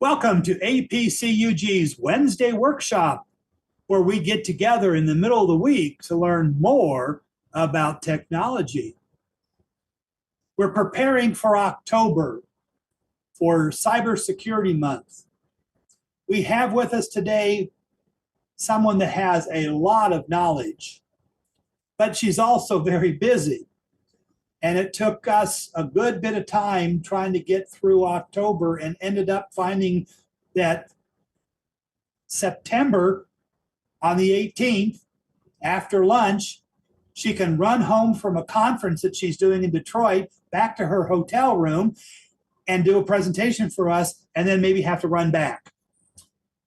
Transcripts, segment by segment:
Welcome to APCUG's Wednesday workshop, where we get together in the middle of the week to learn more about technology. We're preparing for October, for Cybersecurity Month. We have with us today someone that has a lot of knowledge, but she's also very busy. And it took us a good bit of time trying to get through October and ended up finding that September on the 18th, after lunch, she can run home from a conference that she's doing in Detroit back to her hotel room and do a presentation for us, and then maybe have to run back.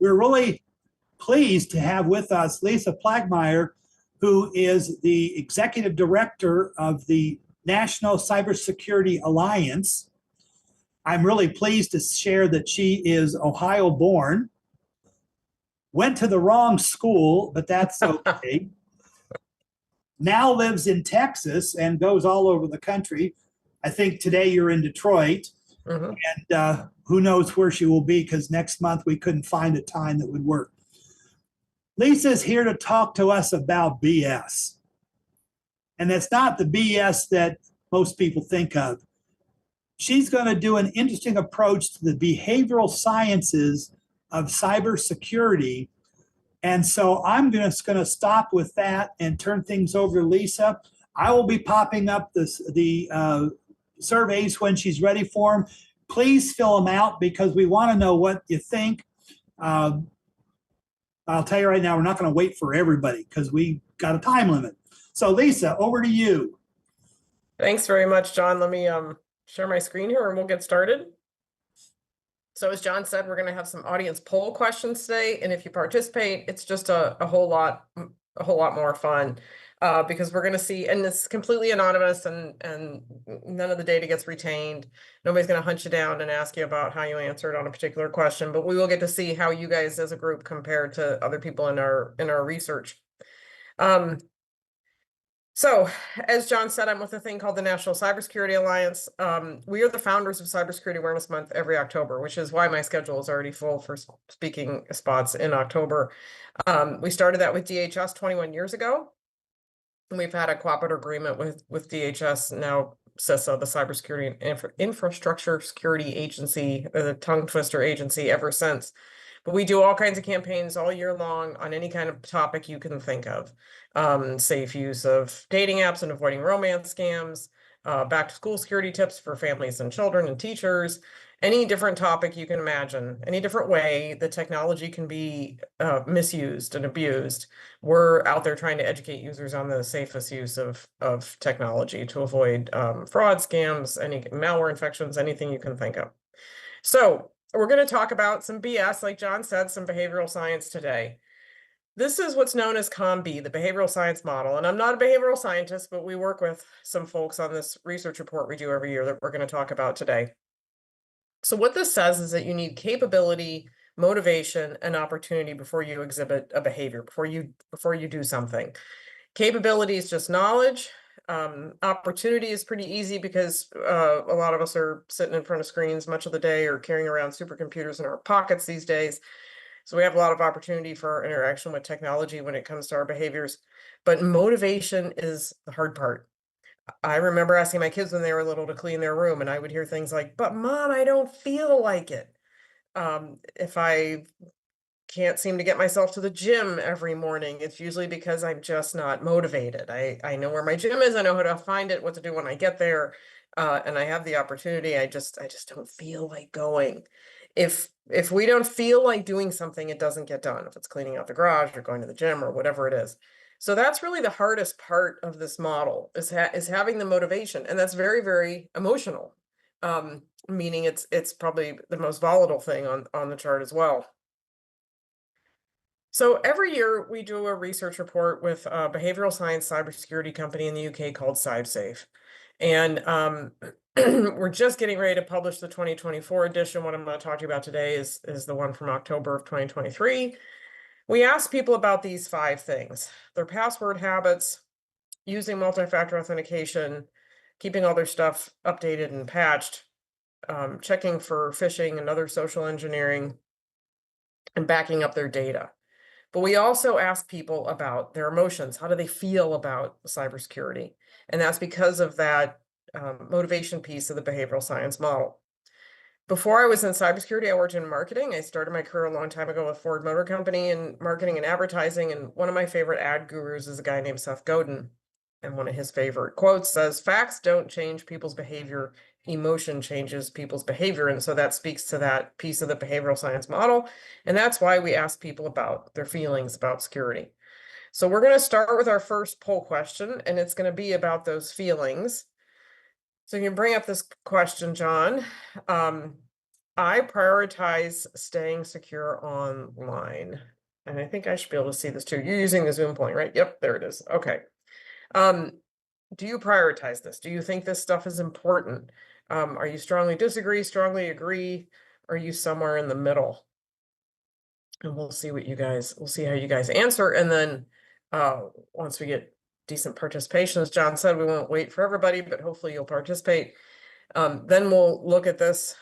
We're really pleased to have with us Lisa Plaggemier, who is the executive director of the National Cybersecurity Alliance. I'm really pleased to share that she is Ohio born, went to the wrong school, but that's okay. Now lives in Texas and goes all over the country. I think today you're in Detroit, and who knows where she will be, because next month we couldn't find a time that would work. Lisa's here to talk to us about BS. And it's not the BS that most people think of. She's going to do an interesting approach to the behavioral sciences of cybersecurity. And so I'm just going to stop with that and turn things over to Lisa. I will be popping up the surveys when she's ready for them. Please fill them out, because we want to know what you think. I'll tell you right now, we're not going to wait for everybody because we got a time limit. So Lisa, over to you. Thanks very much, John. Let me share my screen here and we'll get started. So as John said, we're going to have some audience poll questions today. And if you participate, it's just a whole lot more fun because we're going to see, and it's completely anonymous and none of the data gets retained. Nobody's going to hunt you down and ask you about how you answered on a particular question, but we will get to see how you guys as a group compare to other people in our research. So, as John said, I'm with a thing called the National Cybersecurity Alliance. We are the founders of Cybersecurity Awareness Month every October, which is why my schedule is already full for speaking spots in October. We started that with DHS 21 years ago. And we've had a cooperative agreement with DHS, now CISA, the Cybersecurity and Infrastructure Security Agency, the tongue twister agency, ever since. But we do all kinds of campaigns all year long on any kind of topic you can think of. Safe use of dating apps and avoiding romance scams, back to school security tips for families and children and teachers, any different topic you can imagine, any different way that technology can be misused and abused. We're out there trying to educate users on the safest use of technology to avoid fraud, scams, any malware infections, anything you can think of. So we're going to talk about some BS, like John said, some behavioral science today. This is what's known as COM-B, the behavioral science model. And I'm not a behavioral scientist, but we work with some folks on this research report we do every year that we're going to talk about today. So what this says is that you need capability, motivation, and opportunity before you exhibit a behavior, before you do something. Capability is just knowledge. Opportunity is pretty easy because a lot of us are sitting in front of screens much of the day or carrying around supercomputers in our pockets these days. So we have a lot of opportunity for interaction with technology when it comes to our behaviors. But motivation is the hard part. I remember asking my kids when they were little to clean their room, and I would hear things like, "But Mom, I don't feel like it." If I can't seem to get myself to the gym every morning, it's usually because I'm just not motivated. I know where my gym is. I know how to find it, what to do when I get there, and I have the opportunity. I just don't feel like going. If we don't feel like doing something, it doesn't get done. If it's cleaning out the garage or going to the gym or whatever it is. So that's really the hardest part of this model is having the motivation, and that's very, very emotional. Meaning it's probably the most volatile thing on the chart as well. So every year we do a research report with a behavioral science cybersecurity company in the UK called Stafe. And we're just getting ready to publish the 2024 edition. What I'm going to talk to you about today is the one from October of 2023. We asked people about these 5 things: their password habits, using multi-factor authentication, keeping all their stuff updated and patched, checking for phishing and other social engineering, and backing up their data. But we also ask people about their emotions. How do they feel about cybersecurity? And that's because of that motivation piece of the behavioral science model. Before I was in cybersecurity, I worked in marketing. I started my career a long time ago with Ford Motor Company in marketing and advertising. And one of my favorite ad gurus is a guy named Seth Godin. And one of his favorite quotes says, "Facts don't change people's behavior, emotion changes people's behavior." And so that speaks to that piece of the behavioral science model. And that's why we ask people about their feelings about security. So we're going to start with our first poll question, and it's going to be about those feelings. So you can bring up this question, John. I prioritize staying secure online. And I think I should be able to see this too. You're using the Zoom point, right? Yep, there it is. Okay. Do you prioritize this? Do you think this stuff is important? Are you strongly disagree, strongly agree? Are you somewhere in the middle? And we'll see we'll see how you guys answer. And then once we get decent participation, as John said, we won't wait for everybody, but hopefully you'll participate. Then we'll look at this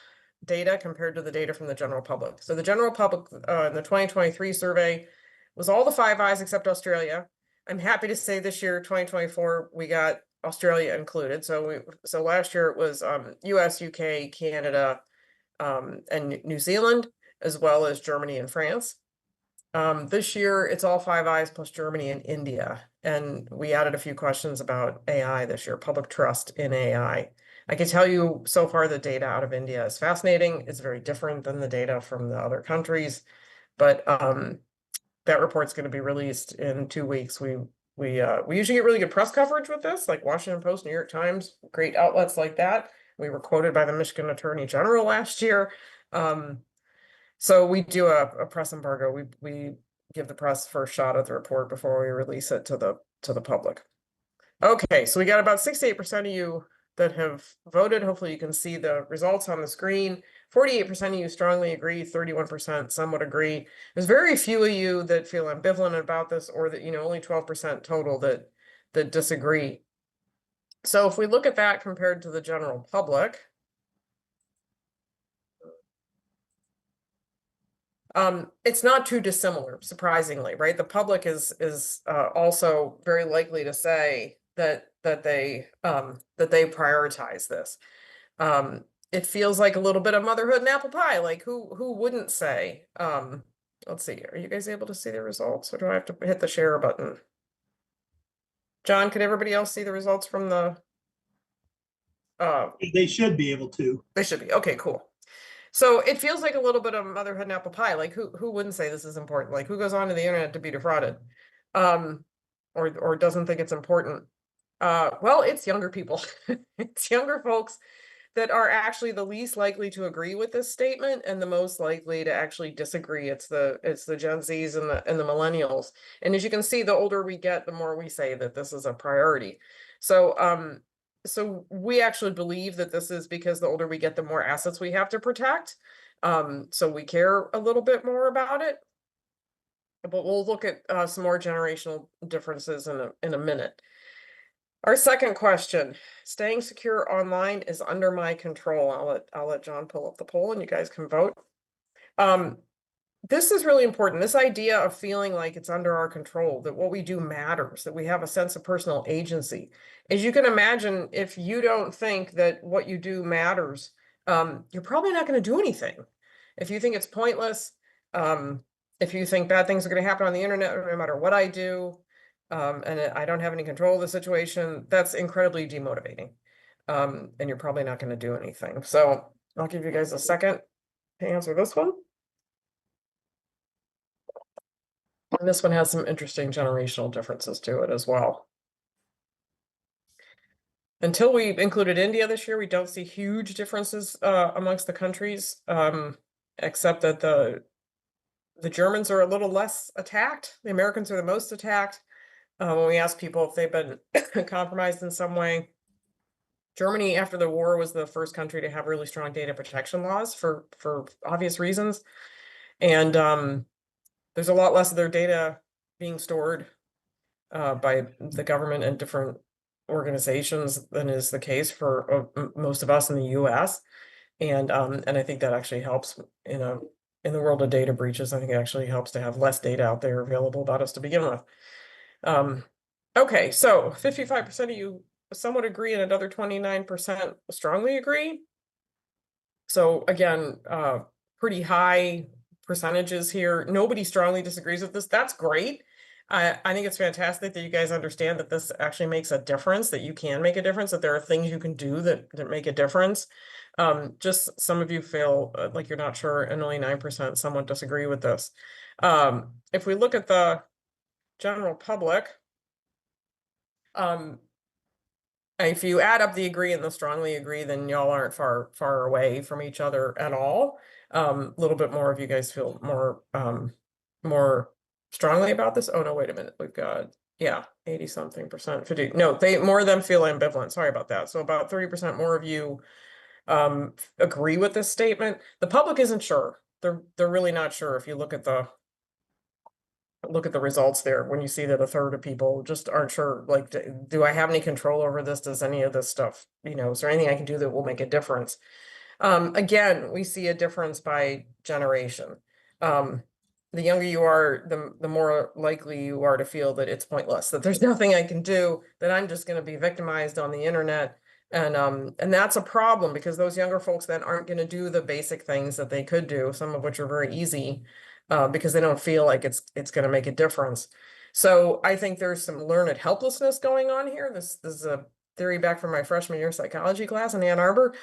data compared to the data from the general public. So the general public in the 2023 survey was all the Five Eyes except Australia. I'm happy to say this year, 2024, we got Australia included. So last year it was US, UK, Canada, and New Zealand, as well as Germany and France. This year it's all Five Eyes plus Germany and India. And we added a few questions about AI this year, public trust in AI. I can tell you so far the data out of India is fascinating. It's very different than the data from the other countries, but that report's going to be released in 2 weeks. We usually get really good press coverage with this, like Washington Post, New York Times, great outlets like that. We were quoted by the Michigan Attorney General last year. So we do a press embargo. We give the press first shot at the report before we release it to the public. Okay, so we got about 68% of you that have voted. Hopefully you can see the results on the screen. 48% of you strongly agree, 31% somewhat agree. There's very few of you that feel ambivalent about this, or that, only 12% total that disagree. So if we look at that compared to the general public, it's not too dissimilar, surprisingly, right? The public is also very likely to say that they prioritize this. It feels like a little bit of motherhood and apple pie. Like who wouldn't say? Let's see. Are you guys able to see the results, or do I have to hit the share button? John, could everybody else see the results from the? They should be able to. They should be. Okay, cool. So it feels like a little bit of motherhood and apple pie. Like who wouldn't say this is important? Like who goes onto the internet to be defrauded, or doesn't think it's important? Well, it's younger people. It's younger folks that are actually the least likely to agree with this statement and the most likely to actually disagree. It's the Gen Zs and the millennials. And as you can see, the older we get, the more we say that this is a priority. So so we actually believe that this is because the older we get, the more assets we have to protect. So we care a little bit more about it. But we'll look at some more generational differences in a minute. Our second question: staying secure online is under my control. I'll let John pull up the poll and you guys can vote. This is really important. This idea of feeling like it's under our control, that what we do matters, that we have a sense of personal agency. As you can imagine, if you don't think that what you do matters, you're probably not going to do anything. If you think it's pointless, if you think bad things are going to happen on the internet, no matter what I do, and I don't have any control of the situation, that's incredibly demotivating. And you're probably not going to do anything. So I'll give you guys a second to answer this one. And this one has some interesting generational differences to it as well. Until we included India this year, we don't see huge differences amongst the countries, except that the Germans are a little less attacked. The Americans are the most attacked. When we ask people if they've been compromised in some way, Germany after the war was the first country to have really strong data protection laws for obvious reasons. And there's a lot less of their data being stored by the government and different organizations than is the case for most of us in the US. And I think that actually helps in the world of data breaches. I think it actually helps to have less data out there available about us to begin with. Okay, so 55% of you somewhat agree and another 29% strongly agree. So again, pretty high percentages here. Nobody strongly disagrees with this. That's great. I think it's fantastic that you guys understand that this actually makes a difference, that you can make a difference, that there are things you can do that make a difference. Just some of you feel like you're not sure, and only 9% somewhat disagree with this. If we look at the general public, if you add up the agree and the strongly agree, then y'all aren't far away from each other at all. A little bit more of you guys feel more strongly about this. Oh no, wait a minute. We've got, yeah, 80 something percent, 50. No, more of them feel ambivalent. Sorry about that. So about 30% more of you agree with this statement. The public isn't sure. They're really not sure. If you look at the results there, when you see that a third of people just aren't sure, like, do I have any control over this? Does any of this stuff, is there anything I can do that will make a difference? Again, we see a difference by generation. The younger you are, the more likely you are to feel that it's pointless, that there's nothing I can do, that I'm just going to be victimized on the internet. And that's a problem, because those younger folks then aren't going to do the basic things that they could do, some of which are very easy, because they don't feel like it's going to make a difference. So I think there's some learned helplessness going on here. This is a theory back from my freshman year psychology class in Ann Arbor.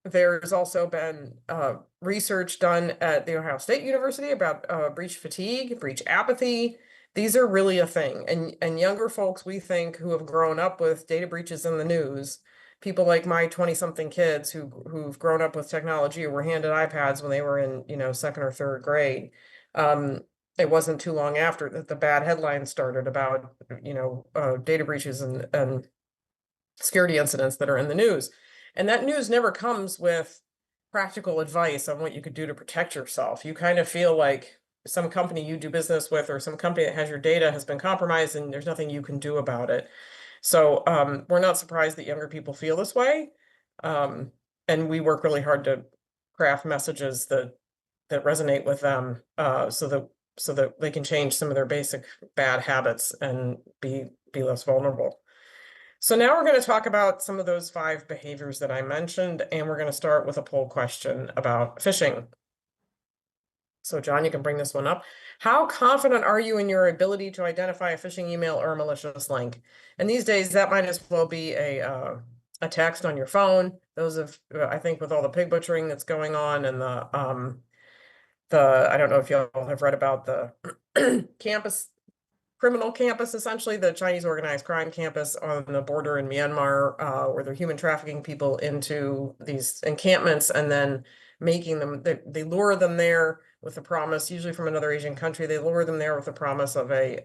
There's also been research done at the Ohio State University about breach fatigue, breach apathy. These are really a thing. And younger folks, we think, who have grown up with data breaches in the news, people like my 20-something kids who've grown up with technology or were handed iPads when they were in, second or third grade. It wasn't too long after that the bad headlines started about, data breaches and security incidents that are in the news. And that news never comes with practical advice on what you could do to protect yourself. You kind of feel like some company you do business with or some company that has your data has been compromised and there's nothing you can do about it. So we're not surprised that younger people feel this way. And we work really hard to craft messages that resonate with them, so that they can change some of their basic bad habits and be less vulnerable. So now we're going to talk about some of those 5 behaviors that I mentioned, and we're going to start with a poll question about phishing. So John, you can bring this one up. How confident are you in your ability to identify a phishing email or a malicious link? And these days that might as well be a text on your phone. Those of, I think, with all the pig butchering that's going on, and I don't know if y'all have read about the criminal campus, essentially the Chinese organized crime campus on the border in Myanmar, where they're human trafficking people into these encampments and then making them, they lure them there with a promise, usually from another Asian country. They lure them there with a promise of a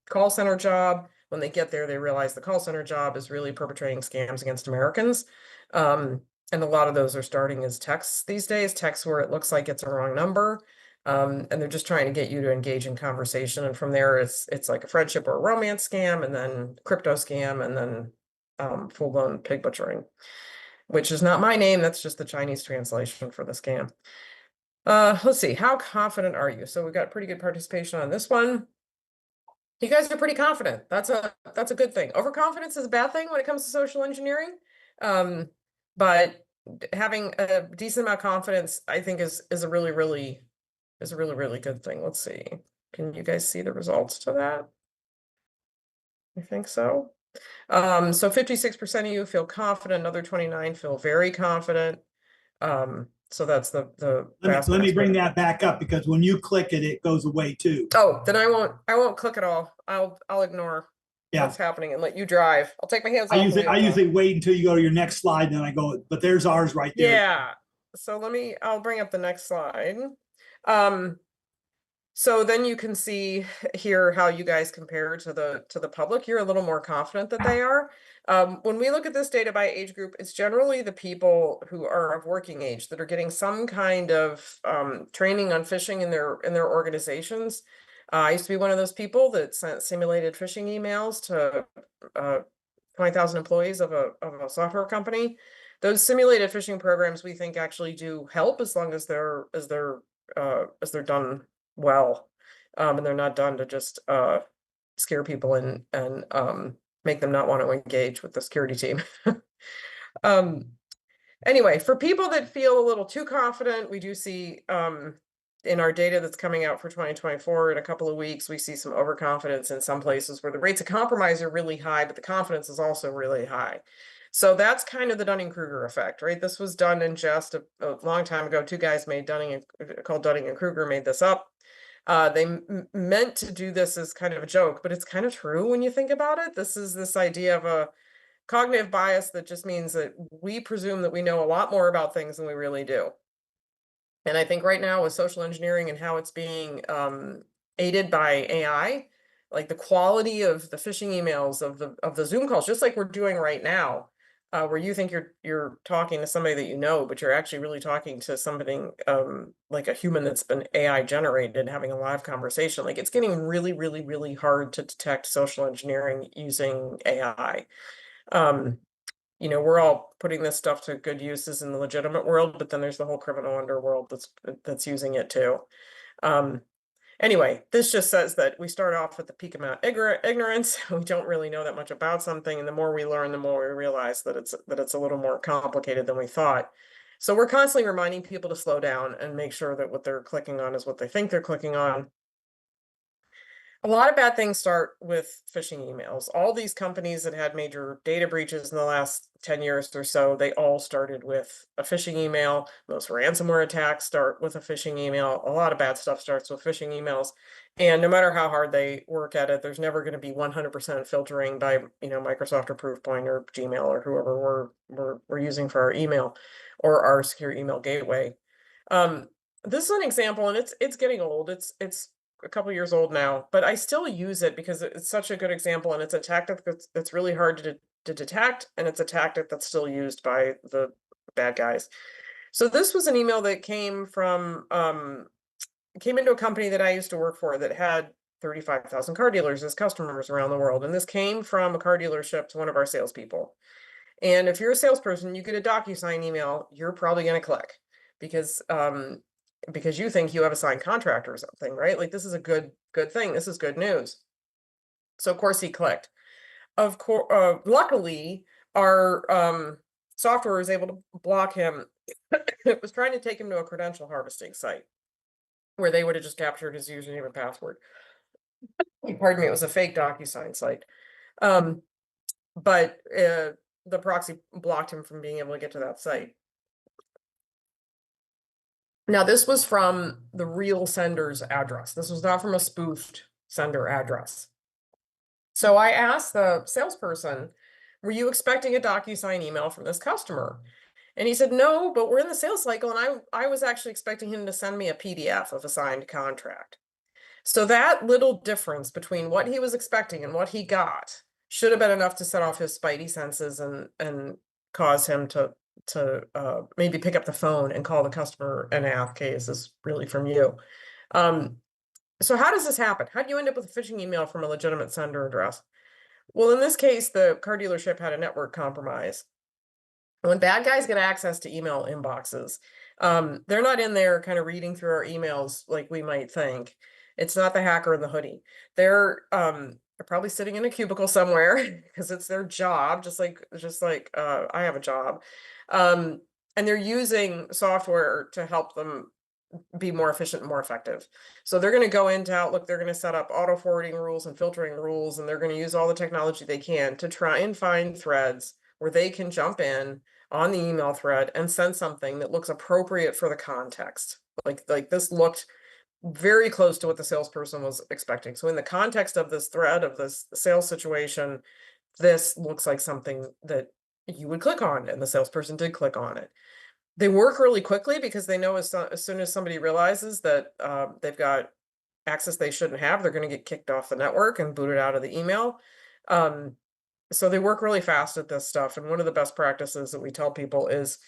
call center job. When they get there, they realize the call center job is really perpetrating scams against Americans. And a lot of those are starting as texts these days, texts where it looks like it's a wrong number. And they're just trying to get you to engage in conversation. And from there, it's like a friendship or a romance scam, and then crypto scam, and then full-blown pig butchering, which is not my name. That's just the Chinese translation for the scam. Let's see. How confident are you? So we've got pretty good participation on this one. You guys are pretty confident. That's a good thing. Overconfidence is a bad thing when it comes to social engineering. But having a decent amount of confidence, I think, is a really, really good thing. Let's see. Can you guys see the results to that? I think so. So 56% of you feel confident, another 29 feel very confident. So that's the let me bring that back up, because when you click it, it goes away too. Oh, then I won't click it all. I'll ignore what's happening and let you drive. I'll take my hands off. I usually wait until you go to your next slide, then I go, but there's ours right there. Yeah. So I'll bring up the next slide. So then you can see here how you guys compare to the public. You're a little more confident that they are. When we look at this data by age group, it's generally the people who are of working age that are getting some kind of training on phishing in their organizations. I used to be one of those people that sent simulated phishing emails to 20,000 employees of a software company. those simulated phishing programs we think actually do help as long as they're done well, and they're not done to just scare people and make them not want to engage with the security team. Anyway, for people that feel a little too confident, we do see in our data that's coming out for 2024 in a couple of weeks, we see some overconfidence in some places where the rates of compromise are really high, but the confidence is also really high. So that's kind of the Dunning-Kruger effect, right? This was done in just a long time ago. Two guys called Dunning and Kruger made this up. They meant to do this as kind of a joke, but it's kind of true when you think about it. This is this idea of a cognitive bias that just means that we presume that we know a lot more about things than we really do. And I think right now with social engineering and how it's being aided by AI, like the quality of the phishing emails of the Zoom calls, just like we're doing right now, where you think you're talking to somebody that you know, but you're actually really talking to somebody like a human that's been AI generated and having a live conversation. Like it's getting really, really, really hard to detect social engineering using AI. We're all putting this stuff to good uses in the legitimate world, but then there's the whole criminal underworld that's using it too. Anyway, this just says that we start off with the peak amount ignorance. We don't really know that much about something, and the more we learn, the more we realize that it's a little more complicated than we thought. So we're constantly reminding people to slow down and make sure that what they're clicking on is what they think they're clicking on. A lot of bad things start with phishing emails. All these companies that had major data breaches in the last 10 years or so, they all started with a phishing email. Most ransomware attacks start with a phishing email. A lot of bad stuff starts with phishing emails. And no matter how hard they work at it, there's never going to be 100% filtering by, Microsoft or Proofpoint or Gmail or whoever we're using for our email or our secure email gateway. This is an example, and it's getting old. It's a couple years old now, but I still use it because it's such a good example, and it's a tactic that's really hard to detect, and it's a tactic that's still used by the bad guys. So this was an email that came into a company that I used to work for that had 35,000 car dealers as customers around the world, and this came from a car dealership to one of our salespeople. And if you're a salesperson, you get a DocuSign email, you're probably going to click because you think you have a signed contract or something, right? Like this is a good thing. This is good news. So of course he clicked. Of course, luckily our software was able to block him. It was trying to take him to a credential harvesting site where they would have just captured his username and password. Pardon me, it was a fake DocuSign site. But the proxy blocked him from being able to get to that site. Now, this was from the real sender's address. This was not from a spoofed sender address. So I asked the salesperson, were you expecting a DocuSign email from this customer? And he said, no, but we're in the sales cycle, and I was actually expecting him to send me a PDF of a signed contract. So that little difference between what he was expecting and what he got should have been enough to set off his spidey senses and cause him to maybe pick up the phone and call the customer and ask, hey, is this really from you? So how does this happen? How do you end up with a phishing email from a legitimate sender address? Well, in this case, the car dealership had a network compromise. When bad guys get access to email inboxes, they're not in there kind of reading through our emails like we might think. It's not the hacker in the hoodie. They're probably sitting in a cubicle somewhere because it's their job, just like I have a job. And they're using software to help them be more efficient and more effective. So they're going to go into Outlook, they're going to set up auto forwarding rules and filtering rules, and they're going to use all the technology they can to try and find threads where they can jump in on the email thread and send something that looks appropriate for the context. Like this looked very close to what the salesperson was expecting. So in the context of this thread of this sales situation, this looks like something that you would click on, and the salesperson did click on it. They work really quickly because they know as soon as somebody realizes that they've got access they shouldn't have, they're going to get kicked off the network and booted out of the email. So they work really fast at this stuff. And one of the best practices that we tell people is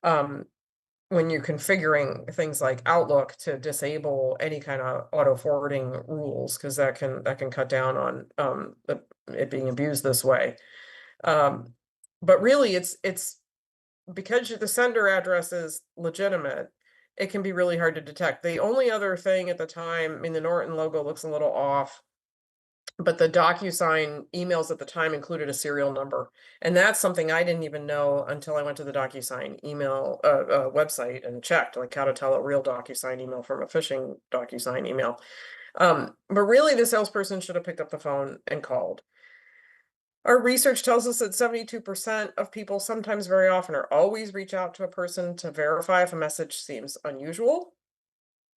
when you're configuring things like Outlook to disable any kind of auto forwarding rules, because that can cut down on it being abused this way. But really, it's because the sender address is legitimate, it can be really hard to detect. The only other thing at the time, I mean, the Norton logo looks a little off, but the DocuSign emails at the time included a serial number. And that's something I didn't even know until I went to the DocuSign email website and checked, like how to tell a real DocuSign email from a phishing DocuSign email. But really, the salesperson should have picked up the phone and called. Our research tells us that 72% of people, sometimes very often, or always reach out to a person to verify if a message seems unusual.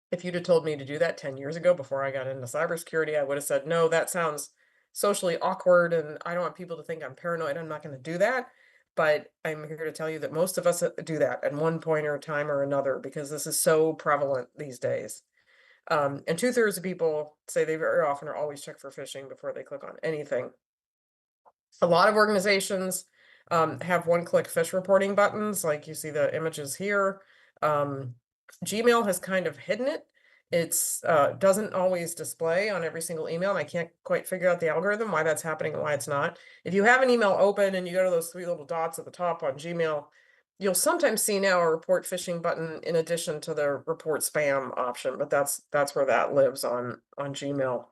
If you'd have told me to do that 10 years ago before I got into cybersecurity, I would have said, no, that sounds socially awkward and I don't want people to think I'm paranoid. I'm not going to do that. But I'm here to tell you that most of us do that at one point or a time or another, because this is so prevalent these days. And 2/3 of people say they very often or always check for phishing before they click on anything. A lot of organizations have one-click phish reporting buttons, like you see the images here. Gmail has kind of hidden it. It's doesn't always display on every single email, and I can't quite figure out the algorithm, why that's happening and why it's not. If you have an email open and you go to those 3 little dots at the top on Gmail, you'll sometimes see now a report phishing button in addition to the report spam option, but that's where that lives on Gmail.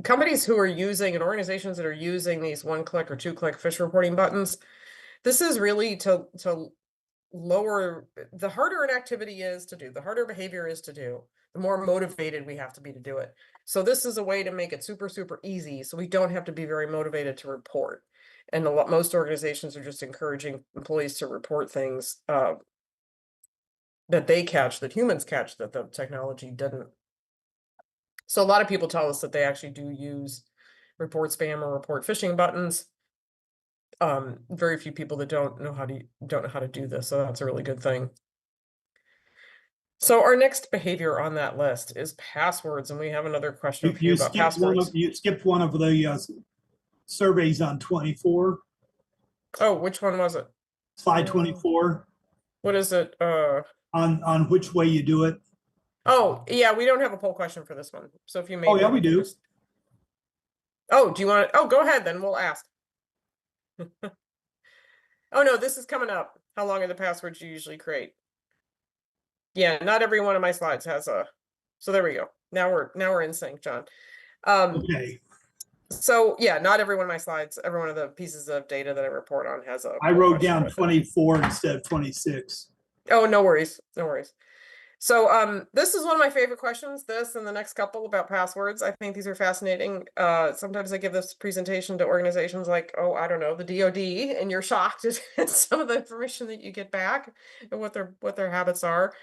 Companies who are using and organizations that are using these one-click or two-click phish reporting buttons, this is really to lower, the harder an activity is to do, the harder behavior is to do, the more motivated we have to be to do it. So this is a way to make it super, super easy, so we don't have to be very motivated to report. And most organizations are just encouraging employees to report things that they catch, that humans catch, that the technology didn't. So a lot of people tell us that they actually do use report spam or report phishing buttons. Very few people that don't know how to do this, so that's a really good thing. So our next behavior on that list is passwords, and we have another question for you about passwords. You skipped one of the surveys on 24. Oh, which one was it? Slide 24. What is it? On which way you do it. Oh, yeah, we don't have a poll question for this one. So if you made Oh, yeah, we do. Oh, do you want to? Oh, go ahead, then we'll ask. Oh, no, this is coming up. How long are the passwords you usually create? Yeah, not every one of my slides has a. So there we go. Now we're in sync, John. Okay. So yeah, not every one of my slides, every one of the pieces of data that I report on has a. I wrote down 24 instead of 26. Oh, no worries, no worries. So this is one of my favorite questions, this and the next couple about passwords. I think these are fascinating. Sometimes I give this presentation to organizations like, oh, I don't know, the DoD, and you're shocked at some of the information that you get back and what their habits are.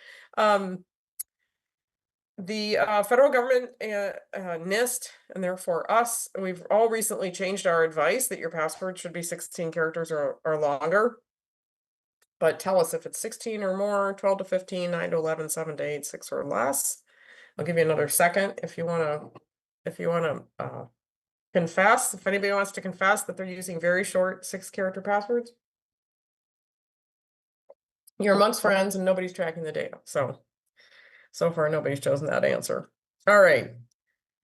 The federal government, NIST, and therefore us, we've all recently changed our advice that your password should be 16 characters or longer. But tell us if it's 16 or more, 12 to 15, 9 to 11, 7 to 8, 6 or less. I'll give you another second if you want to confess. If anybody wants to confess that they're using very short 6-character passwords, you're amongst friends and nobody's tracking the data. So far, nobody's chosen that answer. All right.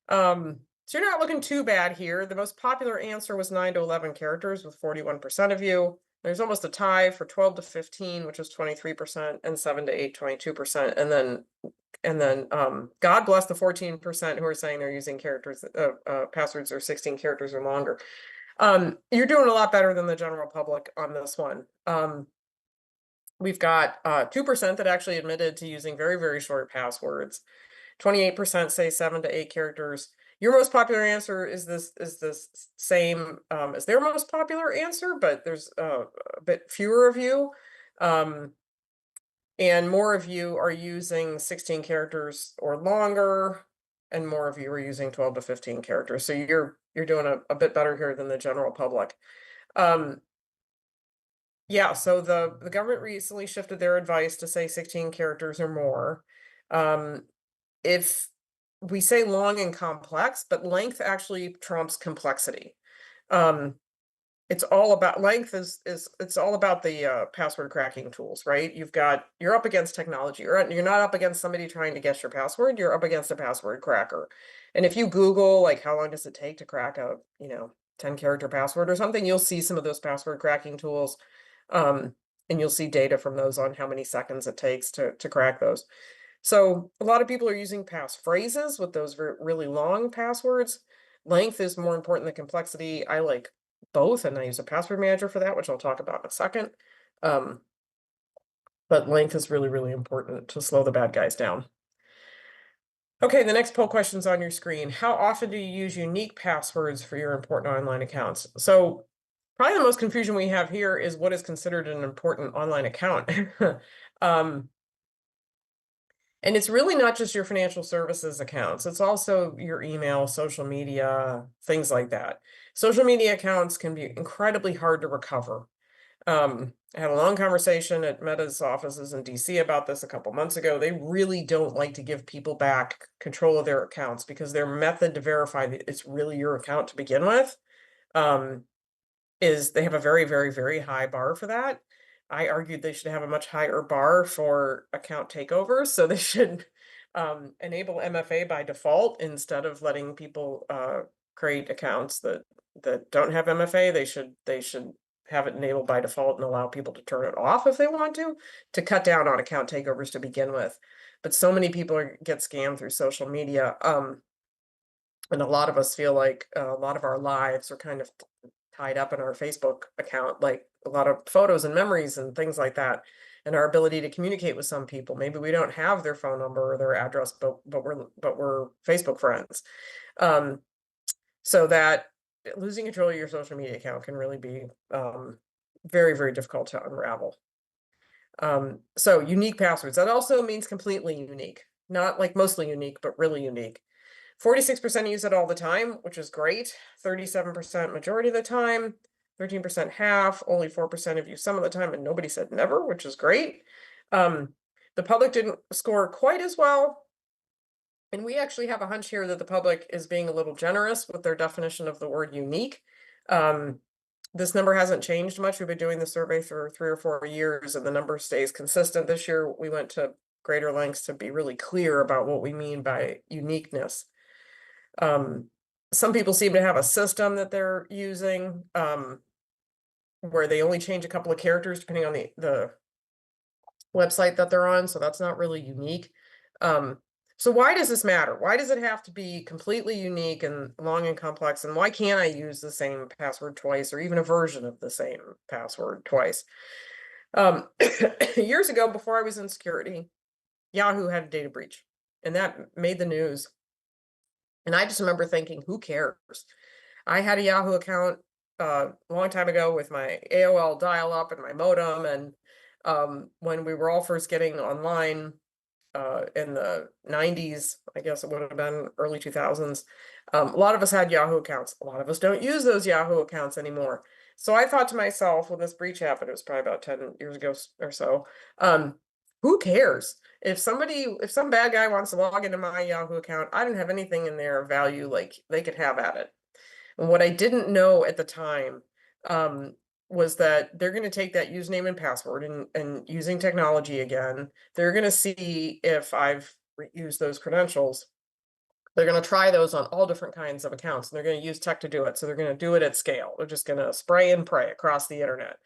So you're not looking too bad here. The most popular answer was 9 to 11 characters with 41% of you. There's almost a tie for 12 to 15, which was 23%, and 7 to 8, 22%. And then God bless the 14% who are saying they're using characters, passwords are 16 characters or longer. You're doing a lot better than the general public on this one. We've got 2% that actually admitted to using very, very short passwords. 28% say 7 to 8 characters. Your most popular answer is this same as their most popular answer, but there's a bit fewer of you. And more of you are using 16 characters or longer, and more of you are using 12 to 15 characters. So you're doing a bit better here than the general public. Yeah, so the government recently shifted their advice to say 16 characters or more. If we say long and complex, but length actually trumps complexity. It's all about length it's all about the password cracking tools, right? You're up against technology. You're not up against somebody trying to guess your password. You're up against a password cracker. And if you Google like how long does it take to crack a 10-character password or something, you'll see some of those password cracking tools. And you'll see data from those on how many seconds it takes to crack those. So a lot of people are using passphrases with those really long passwords. Length is more important than complexity. I like both, and I use a password manager for that, which I'll talk about in a second. But length is really, really important to slow the bad guys down. Okay, the next poll question's on your screen. How often do you use unique passwords for your important online accounts? So probably the most confusion we have here is what is considered an important online account. And it's really not just your financial services accounts. It's also your email, social media, things like that. Social media accounts can be incredibly hard to recover. I had a long conversation at Meta's offices in DC about this a couple months ago. They really don't like to give people back control of their accounts because their method to verify that it's really your account to begin with is they have a very, very, very high bar for that. I argued they should have a much higher bar for account takeovers, so they should enable MFA by default instead of letting people create accounts that don't have MFA. They should have it enabled by default and allow people to turn it off if they want to cut down on account takeovers to begin with. But so many people get scammed through social media, and a lot of us feel like a lot of our lives are kind of tied up in our Facebook account, like a lot of photos and memories and things like that, and our ability to communicate with some people. Maybe we don't have their phone number or their address, but we're Facebook friends. So that losing control of your social media account can really be very, very difficult to unravel. So unique passwords, that also means completely unique, not like mostly unique, but really unique. 46% use it all the time, which is great. 37% majority of the time, 13% half, only 4% of you some of the time, and nobody said never, which is great. The public didn't score quite as well. And we actually have a hunch here that the public is being a little generous with their definition of the word unique. This number hasn't changed much. We've been doing the survey for 3 or 4 years, and the number stays consistent. This year, we went to greater lengths to be really clear about what we mean by uniqueness. Some people seem to have a system that they're using where they only change a couple of characters depending on the website that they're on, so that's not really unique. So why does this matter? Why does it have to be completely unique and long and complex? And why can't I use the same password twice or even a version of the same password twice? Years ago, before I was in security, Yahoo had a data breach, and that made the news. And I just remember thinking, who cares? I had a Yahoo account a long time ago with my AOL dial-up and my modem. And when we were all first getting online in the 90s, I guess it would have been early 2000s, a lot of us had Yahoo accounts. A lot of us don't use those Yahoo accounts anymore. So I thought to myself, when this breach happened, it was probably about 10 years ago or so, who cares? If some bad guy wants to log into my Yahoo account, I don't have anything in there of value, like they could have at it. And what I didn't know at the time was that they're going to take that username and password and using technology again, they're going to see if I've used those credentials. They're going to try those on all different kinds of accounts, and they're going to use tech to do it. So they're going to do it at scale. They're just going to spray and pray across the internet.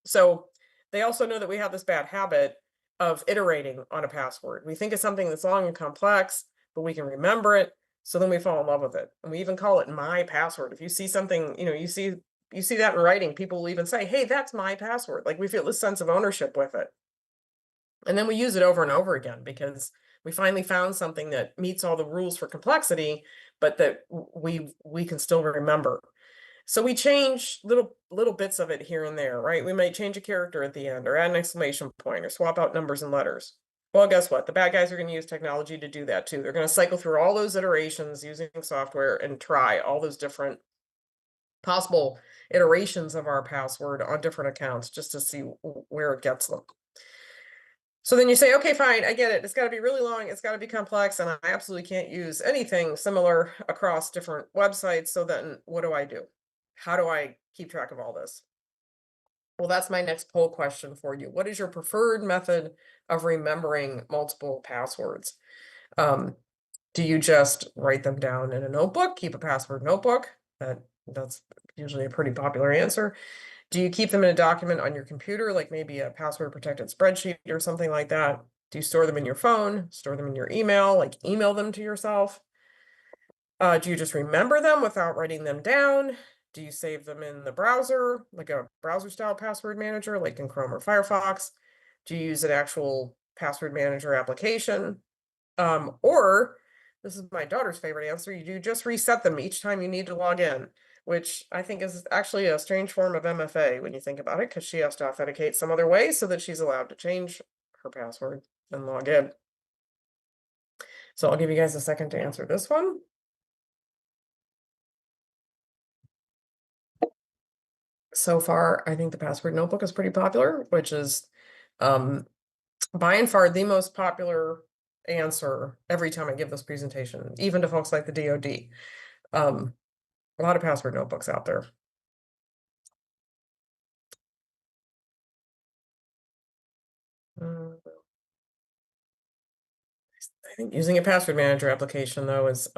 So they also know that we have this bad habit of iterating on a password. We think it's something that's long and complex, but we can remember it. So then we fall in love with it. And we even call it my password. If you see something, you see that in writing, people will even say, hey, that's my password. Like we feel this sense of ownership with it. And then we use it over and over again because we finally found something that meets all the rules for complexity, but that we can still remember. So we change little bits of it here and there, right? We might change a character at the end or add an exclamation point or swap out numbers and letters. Well, guess what? The bad guys are going to use technology to do that too. They're going to cycle through all those iterations using software and try all those different possible iterations of our password on different accounts just to see where it gets them. So then you say, okay, fine, I get it. It's got to be really long. It's got to be complex. And I absolutely can't use anything similar across different websites. So then what do I do? How do I keep track of all this? Well, that's my next poll question for you. What is your preferred method of remembering multiple passwords? Do you just write them down in a notebook, keep a password notebook? That's usually a pretty popular answer. Do you keep them in a document on your computer, like maybe a password protected spreadsheet or something like that? Do you store them in your phone, store them in your email, like email them to yourself? Do you just remember them without writing them down? Do you save them in the browser, like a browser style password manager, like in Chrome or Firefox? Do you use an actual password manager application? Or this is my daughter's favorite answer, you do just reset them each time you need to log in, which I think is actually a strange form of MFA when you think about it, because she has to authenticate some other way so that she's allowed to change her password and log in. So I'll give you guys a second to answer this one. So far, I think the password notebook is pretty popular, which is by and far the most popular answer every time I give this presentation, even to folks like the DoD. A lot of password notebooks out there. I think using a password manager application though is,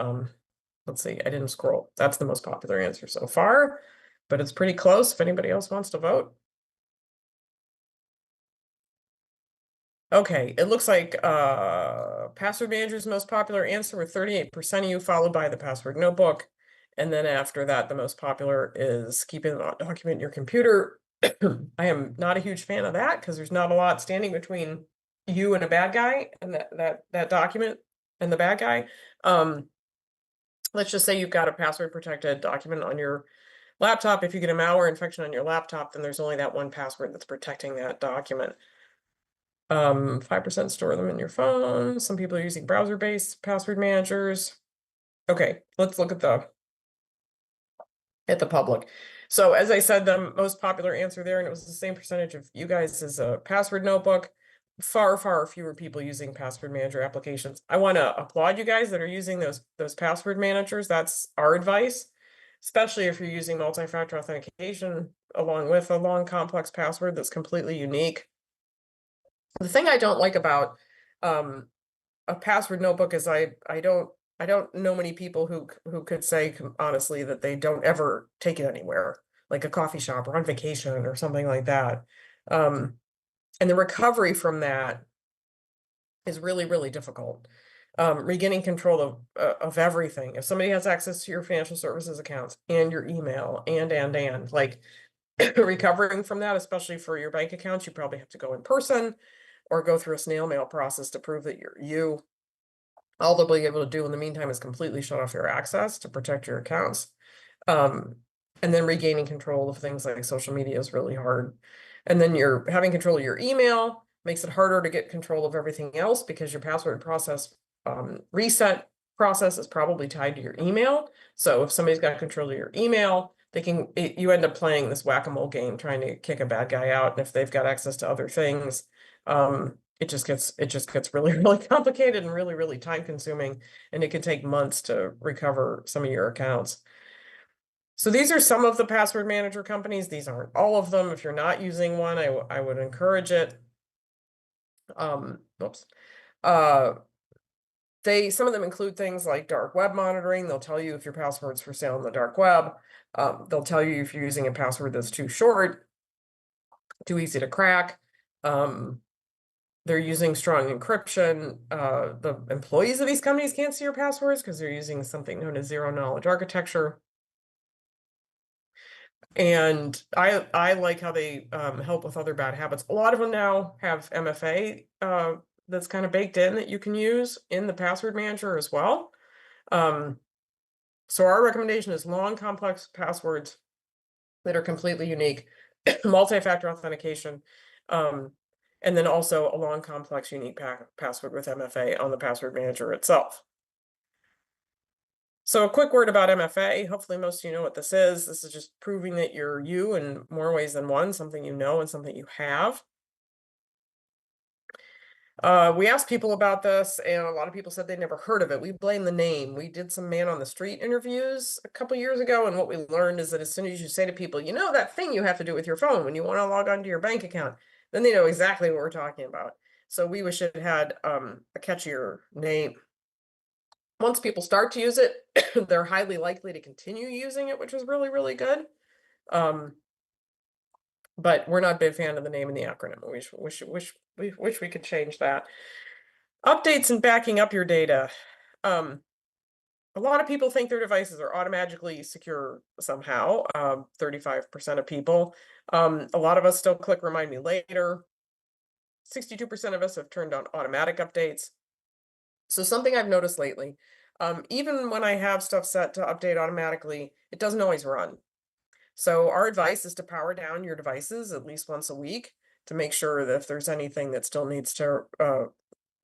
let's see, I didn't scroll. That's the most popular answer so far, but it's pretty close if anybody else wants to vote. Okay, it looks like password manager's most popular answer with 38% of you, followed by the password notebook. And then after that, the most popular is keeping a document in your computer. I am not a huge fan of that because there's not a lot standing between you and a bad guy and that document and the bad guy. Let's just say you've got a password protected document on your laptop. If you get a malware infection on your laptop, then there's only that one password that's protecting that document. 5% store them in your phone. Some people are using browser-based password managers. Okay, let's look at the public. So as I said, the most popular answer there, and it was the same percentage of you guys, is a password notebook. Far, far fewer people using password manager applications. I want to applaud you guys that are using those password managers. That's our advice, especially if you're using multi-factor authentication along with a long, complex password that's completely unique. The thing I don't like about a password notebook is I don't know many people who could say honestly that they don't ever take it anywhere, like a coffee shop or on vacation or something like that. And the recovery from that is really, really difficult. Regaining control of everything. If somebody has access to your financial services accounts and your email and like recovering from that, especially for your bank accounts, you probably have to go in person or go through a snail mail process to prove that you're you. All they'll be able to do in the meantime is completely shut off your access to protect your accounts. And then regaining control of things like social media is really hard. And then you're having control of your email makes it harder to get control of everything else because your password process reset process is probably tied to your email. So if somebody's got control of your email, you end up playing this whack-a-mole game trying to kick a bad guy out. And if they've got access to other things, it just gets really, really complicated and really, really time consuming. And it can take months to recover some of your accounts. So these are some of the password manager companies. These aren't all of them. If you're not using one, I would encourage it. Oops. Some of them include things like dark web monitoring. They'll tell you if your password's for sale on the dark web. They'll tell you if you're using a password that's too short, too easy to crack. They're using strong encryption. The employees of these companies can't see your passwords because they're using something known as zero knowledge architecture. And I like how they help with other bad habits. A lot of them now have MFA that's kind of baked in that you can use in the password manager as well. So our recommendation is long, complex passwords that are completely unique, multi-factor authentication, and then also a long, complex, unique password with MFA on the password manager itself. So a quick word about MFA. Hopefully most of you know what this is. This is just proving that you're you in more ways than one, something you know and something you have. We asked people about this, and a lot of people said they never heard of it. We blame the name. We did some man on the street interviews a couple years ago, and what we learned is that as soon as you say to people, you know that thing you have to do with your phone when you want to log onto your bank account, then they know exactly what we're talking about. So we wish it had a catchier name. Once people start to use it, they're highly likely to continue using it, which is really, really good. but we're not a big fan of the name and the acronym. We wish we could change that. Updates and backing up your data. A lot of people think their devices are automatically secure somehow. 35% of people. A lot of us still click remind me later. 62% of us have turned on automatic updates. So something I've noticed lately, even when I have stuff set to update automatically, it doesn't always run. So our advice is to power down your devices at least once a week to make sure that if there's anything that still needs to,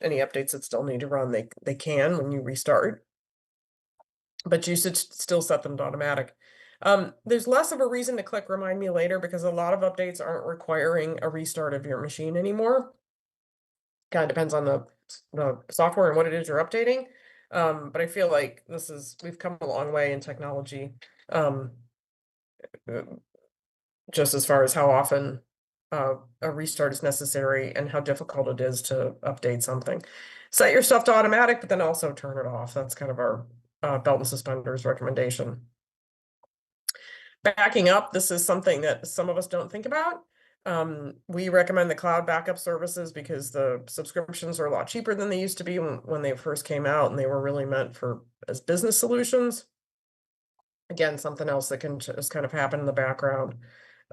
any updates that still need to run, they can when you restart. But you should still set them to automatic. There's less of a reason to click remind me later because a lot of updates aren't requiring a restart of your machine anymore. Kind of depends on the software and what it is you're updating. But I feel like we've come a long way in technology. Just as far as how often a restart is necessary and how difficult it is to update something. Set your stuff to automatic, but then also turn it off. That's kind of our belt and suspenders recommendation. Backing up, this is something that some of us don't think about. We recommend the cloud backup services because the subscriptions are a lot cheaper than they used to be when they first came out, and they were really meant as business solutions. Again, something else that can just kind of happen in the background.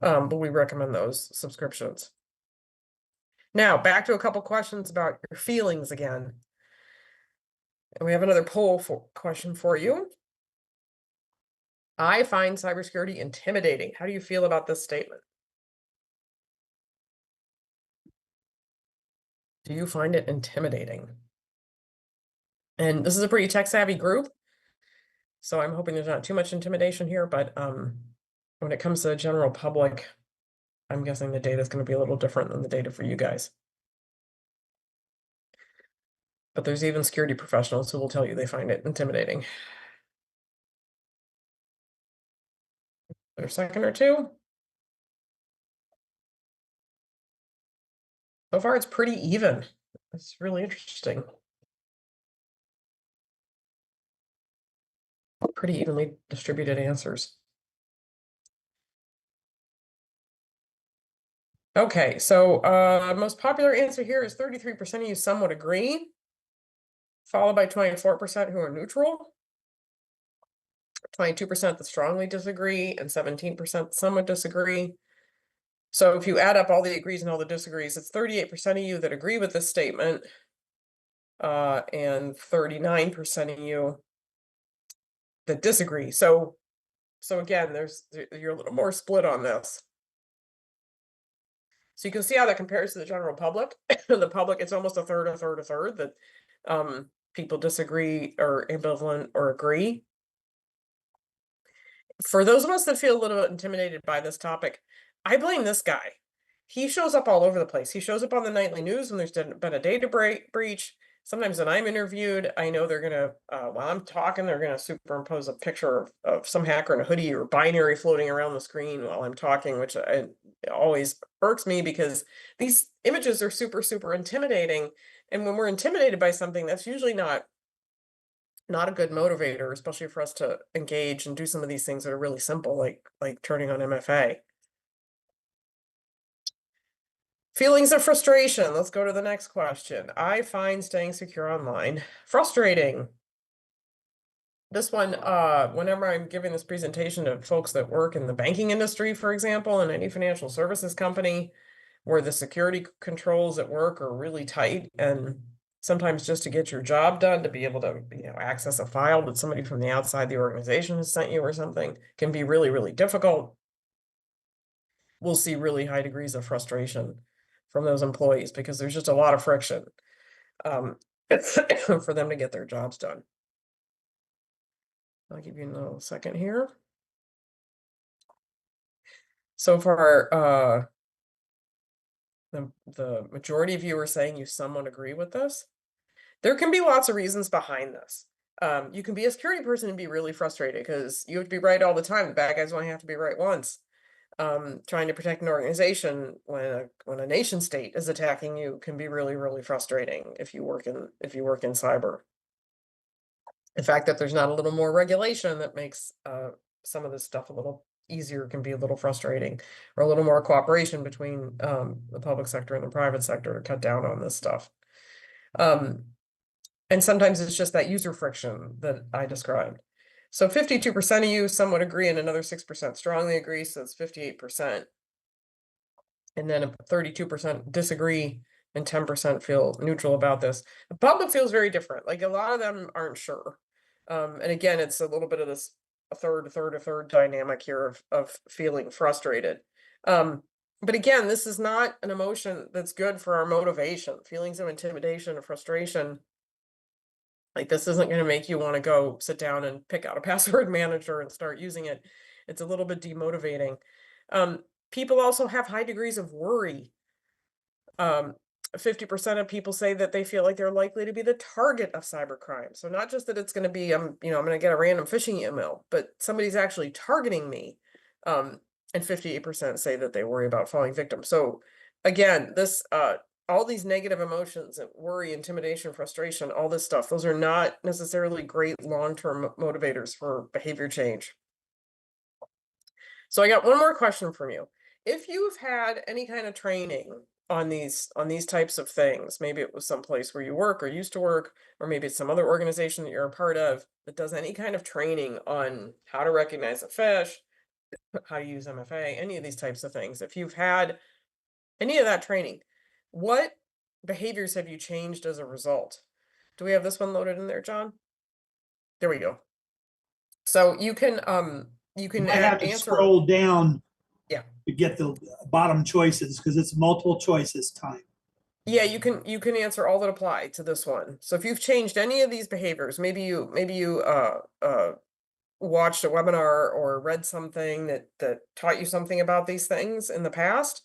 But we recommend those subscriptions. Now, back to a couple questions about your feelings again. And we have another question for you. I find cybersecurity intimidating. How do you feel about this statement? Do you find it intimidating? And this is a pretty tech-savvy group, so I'm hoping there's not too much intimidation here, but when it comes to the general public, I'm guessing the data is going to be a little different than the data for you guys. But there's even security professionals who will tell you they find it intimidating. A second or two. So far, it's pretty even. It's really interesting. Pretty evenly distributed answers. Okay, so most popular answer here is 33% of you somewhat agree, followed by 24% who are neutral, 22% that strongly disagree, and 17% somewhat disagree. So if you add up all the agrees and all the disagrees, it's 38% of you that agree with this statement, and 39% of you that disagree. So again, you're a little more split on this. So you can see how that compares to the general public. The public, it's almost a third that people disagree or ambivalent or agree. For those of us that feel a little bit intimidated by this topic, I blame this guy. He shows up all over the place. He shows up on the nightly news when there's been a data breach. Sometimes when I'm interviewed, I know they're gonna, while I'm talking, they're gonna superimpose a picture of some hacker in a hoodie or binary floating around the screen while I'm talking, which always irks me because these images are super intimidating. And when we're intimidated by something, that's usually not a good motivator, especially for us to engage and do some of these things that are really simple, like turning on MFA. Feelings of frustration. Let's go to the next question. I find staying secure online frustrating. This one, whenever I'm giving this presentation to folks that work in the banking industry, for example, in any financial services company, where the security controls at work are really tight, and sometimes just to get your job done, to be able to access a file that somebody from the outside the organization has sent you or something, can be really difficult. We'll see really high degrees of frustration from those employees because there's just a lot of friction for them to get their jobs done. I'll give you a little second here. So far, the majority of you are saying you somewhat agree with this. There can be lots of reasons behind this. You can be a security person and be really frustrated because you have to be right all the time. The bad guys only have to be right once. Trying to protect an organization when a nation state is attacking you can be really frustrating if you work in cyber. The fact that there's not a little more regulation that makes some of this stuff a little easier can be a little frustrating, or a little more cooperation between the public sector and the private sector to cut down on this stuff. And sometimes it's just that user friction that I described. So 52% of you somewhat agree, and another 6% strongly agree, so it's 58%. And then 32% disagree, and 10% feel neutral about this. The public feels very different. Like, a lot of them aren't sure. And again, it's a little bit of this a third dynamic here of feeling frustrated. But again, this is not an emotion that's good for our motivation. Feelings of intimidation and frustration, like, this isn't going to make you want to go sit down and pick out a password manager and start using it. It's a little bit demotivating. People also have high degrees of worry. 50% of people say that they feel like they're likely to be the target of cybercrime. So not just that it's going to be, I'm going to get a random phishing email, but somebody's actually targeting me. And 58% say that they worry about falling victim. So again, this, all these negative emotions, worry, intimidation, frustration, all this stuff, those are not necessarily great long-term motivators for behavior change. So I got one more question from you. If you've had any kind of training on these types of things, maybe it was someplace where you work or used to work, or maybe it's some other organization that you're a part of that does any kind of training on how to recognize a phish, how to use MFA, any of these types of things. If you've had any of that training, what behaviors have you changed as a result? Do we have this one loaded in there, John? There we go. So you can You might have to answer. scroll down Yeah. to get the bottom choices, because it's multiple choices time. Yeah, you can answer all that apply to this one. So if you've changed any of these behaviors, maybe you watched a webinar or read something that taught you something about these things in the past.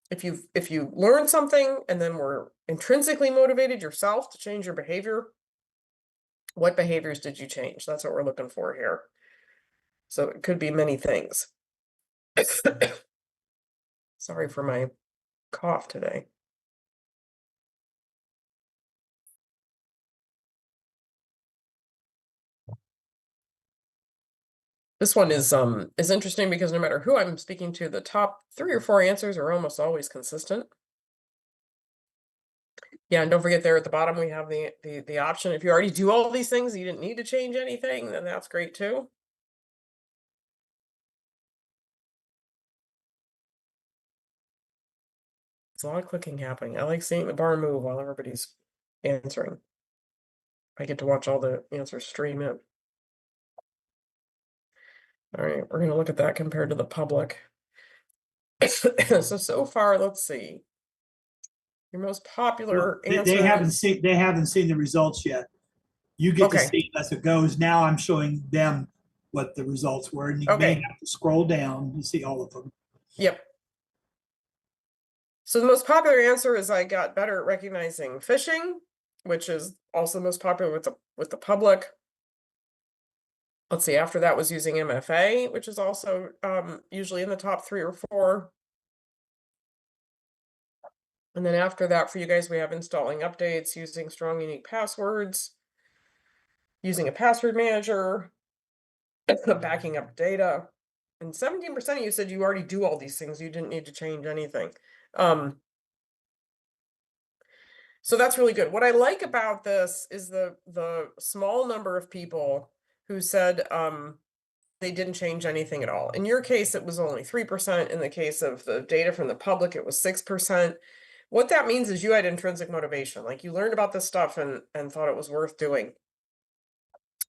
If you learned something and then were intrinsically motivated yourself to change your behavior, what behaviors did you change? That's what we're looking for here. So it could be many things. Sorry for my cough today. This one is interesting because no matter who I'm speaking to, the top 3 or 4 answers are almost always consistent. Yeah, and don't forget there at the bottom we have the option. If you already do all these things, you didn't need to change anything, then that's great too. It's a lot of clicking happening. I like seeing the bar move while everybody's answering. I get to watch all the answers stream in. All right, we're going to look at that compared to the public. So far, let's see. Your most popular answer. They haven't seen the results yet. You get to Okay. see as it goes. Now I'm showing them what the results were, and you may Okay. have to scroll down to see all of them. Yep. So the most popular answer is I got better at recognizing phishing, which is also the most popular with the public. Let's see, after that was using MFA, which is also usually in the top 3 or 4. And then after that, for you guys, we have installing updates, using strong, unique passwords, using a password manager, backing up data. And 17% of you said you already do all these things. You didn't need to change anything. So that's really good. What I like about this is the small number of people who said they didn't change anything at all. In your case, it was only 3%. In the case of the data from the public, it was 6%. What that means is you had intrinsic motivation. Like, you learned about this stuff and thought it was worth doing.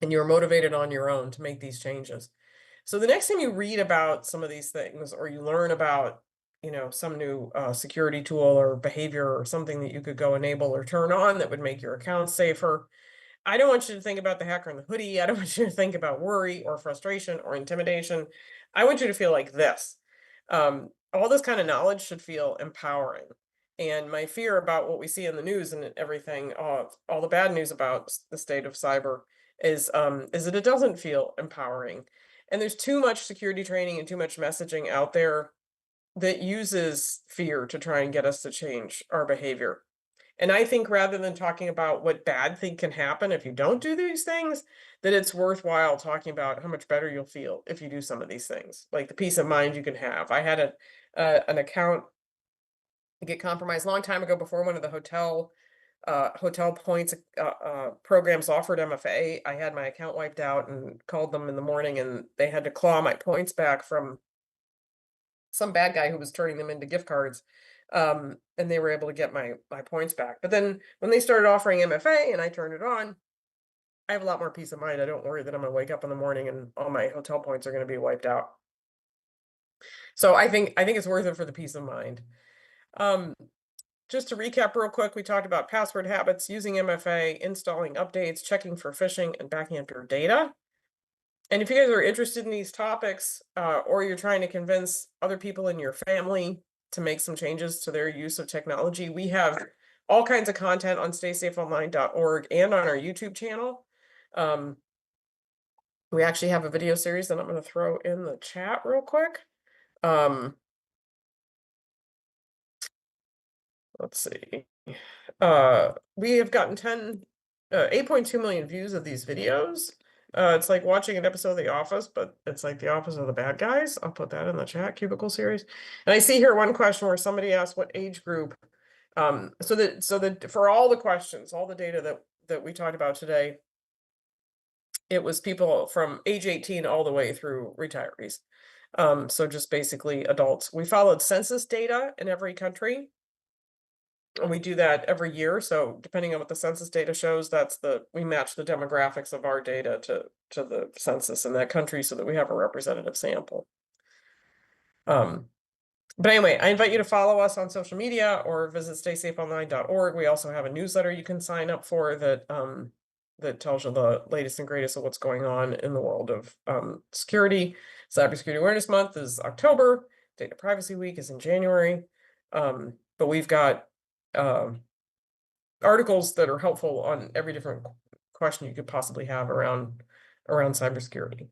And you were motivated on your own to make these changes. So the next time you read about some of these things, or you learn about, some new security tool or behavior or something that you could go enable or turn on that would make your account safer, I don't want you to think about the hacker in the hoodie. I don't want you to think about worry or frustration or intimidation. I want you to feel like this. All this kind of knowledge should feel empowering. And my fear about what we see in the news and everything, all the bad news about the state of cyber is that it doesn't feel empowering. And there's too much security training and too much messaging out there that uses fear to try and get us to change our behavior. And I think rather than talking about what bad thing can happen if you don't do these things, that it's worthwhile talking about how much better you'll feel if you do some of these things, like the peace of mind you can have. I had an account get compromised a long time ago before one of the hotel points programs offered MFA. I had my account wiped out and called them in the morning, and they had to claw my points back from some bad guy who was turning them into gift cards. And they were able to get my points back. But then when they started offering MFA and I turned it on, I have a lot more peace of mind. I don't worry that I'm gonna wake up in the morning and all my hotel points are gonna be wiped out. So I think it's worth it for the peace of mind. Just to recap real quick, we talked about password habits, using MFA, installing updates, checking for phishing, and backing up your data. And if you guys are interested in these topics, or you're trying to convince other people in your family to make some changes to their use of technology, we have all kinds of content on staysafeonline.org and on our YouTube channel. We actually have a video series that I'm going to throw in the chat real quick. Let's see. We have gotten 8.2 million views of these videos. It's like watching an episode of The Office, but it's like The Office of the bad guys. I'll put that in the chat, Cubicle series. And I see here one question where somebody asked what age group. So that for all the questions, all the data that we talked about today, it was people from age 18 all the way through retirees. So just basically adults. We followed census data in every country. And we do that every year. So depending on what the census data shows, we match the demographics of our data to the census in that country so that we have a representative sample. But anyway, I invite you to follow us on social media or visit staysafeonline.org. We also have a newsletter you can sign up for that tells you the latest and greatest of what's going on in the world of security. Cybersecurity Awareness Month is October. Data Privacy Week is in January. But we've got articles that are helpful on every different question you could possibly have around cybersecurity.